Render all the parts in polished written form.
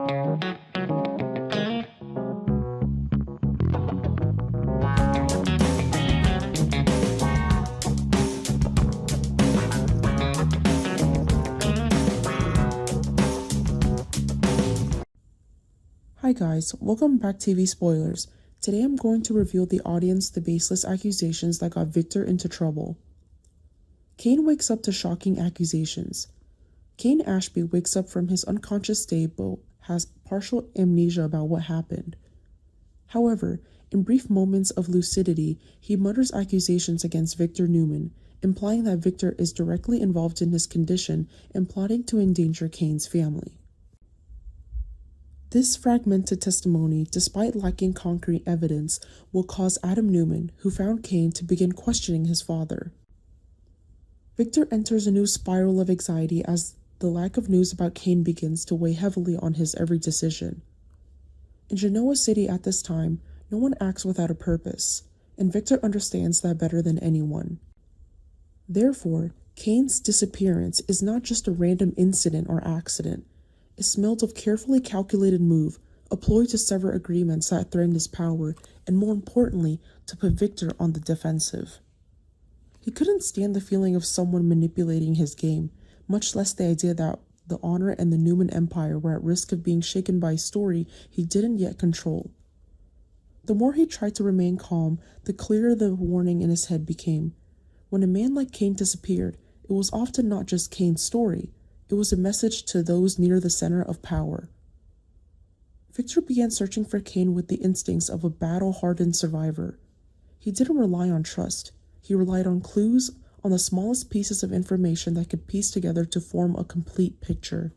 Hi guys, welcome back to TV Spoilers. Today I'm going to reveal the audience the baseless accusations that got Victor into trouble. Kane wakes up to shocking accusations. Kane Ashby wakes up from his unconscious state but has partial amnesia about what happened. However, in brief moments of lucidity, he mutters accusations against Victor Newman, implying that Victor is directly involved in his condition and plotting to endanger Kane's family. This fragmented testimony, despite lacking concrete evidence, will cause Adam Newman, who found Kane, to begin questioning his father. Victor enters a new spiral of anxiety as the lack of news about Kane begins to weigh heavily on his every decision. In Genoa City at this time, no one acts without a purpose, and Victor understands that better than anyone. Therefore, Kane's disappearance is not just a random incident or accident. It smelled of carefully calculated move, a ploy to sever agreements that threatened his power, and more importantly, to put Victor on the defensive. He couldn't stand the feeling of someone manipulating his game, much less the idea that the honor and the Newman empire were at risk of being shaken by a story he didn't yet control. The more he tried to remain calm, the clearer the warning in his head became. When a man like Kane disappeared, it was often not just Kane's story. It was a message to those near the center of power. Victor began searching for Kane with the instincts of a battle-hardened survivor. He didn't rely on trust. He relied on clues, on the smallest pieces of information that could piece together to form a complete picture.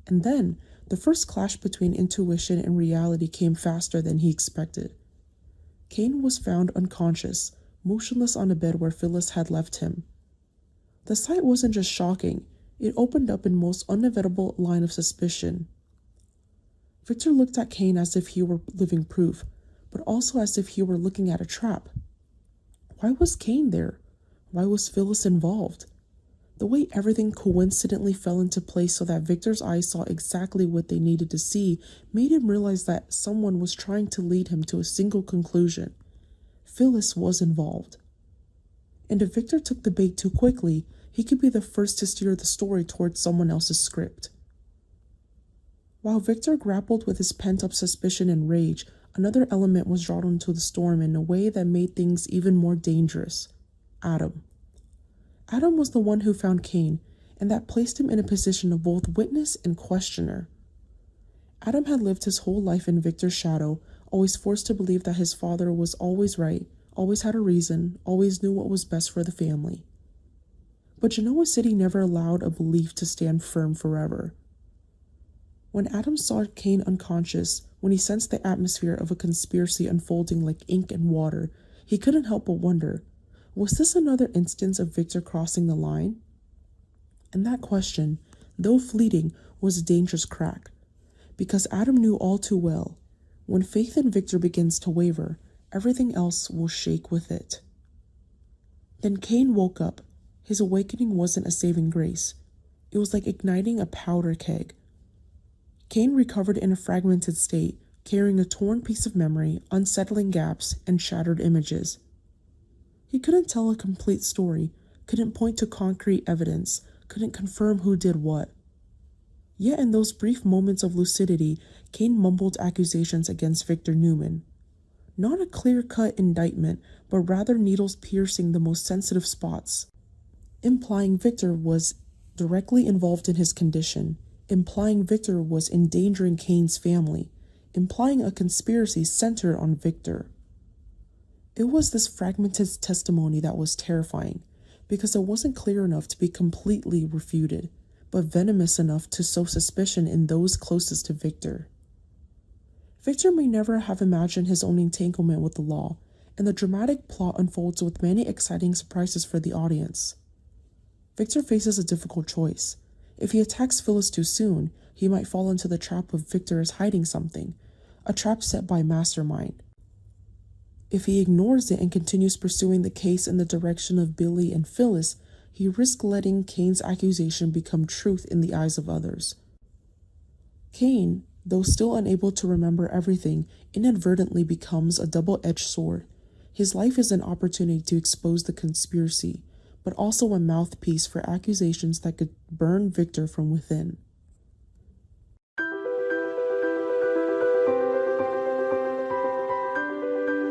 And then, the first clash between intuition and reality came faster than he expected. Kane was found unconscious, motionless on a bed where Phyllis had left him. The sight wasn't just shocking. It opened up a most inevitable line of suspicion. Victor looked at Kane as if he were living proof, but also as if he were looking at a trap. Why was Kane there? Why was Phyllis involved? The way everything coincidentally fell into place so that Victor's eyes saw exactly what they needed to see made him realize that someone was trying to lead him to a single conclusion. Phyllis was involved. And if Victor took the bait too quickly, he could be the first to steer the story towards someone else's script. While Victor grappled with his pent-up suspicion and rage, another element was drawn into the storm in a way that made things even more dangerous. Adam. Adam was the one who found Kane, and that placed him in a position of both witness and questioner. Adam had lived his whole life in Victor's shadow, always forced to believe that his father was always right, always had a reason, always knew what was best for the family. But Genoa City never allowed a belief to stand firm forever. When Adam saw Kane unconscious, when he sensed the atmosphere of a conspiracy unfolding like ink and water, he couldn't help but wonder, was this another instance of Victor crossing the line? And that question, though fleeting, was a dangerous crack, because Adam knew all too well, when faith in Victor begins to waver, everything else will shake with it. Then Kane woke up. His awakening wasn't a saving grace. It was like igniting a powder keg. Kane recovered in a fragmented state, carrying a torn piece of memory, unsettling gaps, and shattered images. He couldn't tell a complete story, couldn't point to concrete evidence, couldn't confirm who did what. Yet in those brief moments of lucidity, Kane mumbled accusations against Victor Newman. Not a clear-cut indictment, but rather needles piercing the most sensitive spots. Implying Victor was directly involved in his condition, implying Victor was endangering Kane's family, implying a conspiracy centered on Victor. It was this fragmented testimony that was terrifying, because it wasn't clear enough to be completely refuted, but venomous enough to sow suspicion in those closest to Victor. Victor may never have imagined his own entanglement with the law, and the dramatic plot unfolds with many exciting surprises for the audience. Victor faces a difficult choice. If he attacks Phyllis too soon, he might fall into the trap of Victor is hiding something, a trap set by Mastermind. If he ignores it and continues pursuing the case in the direction of Billy and Phyllis, he risks letting Kane's accusation become truth in the eyes of others. Kane, though still unable to remember everything, inadvertently becomes a double-edged sword. His life is an opportunity to expose the conspiracy, but also a mouthpiece for accusations that could burn Victor from within.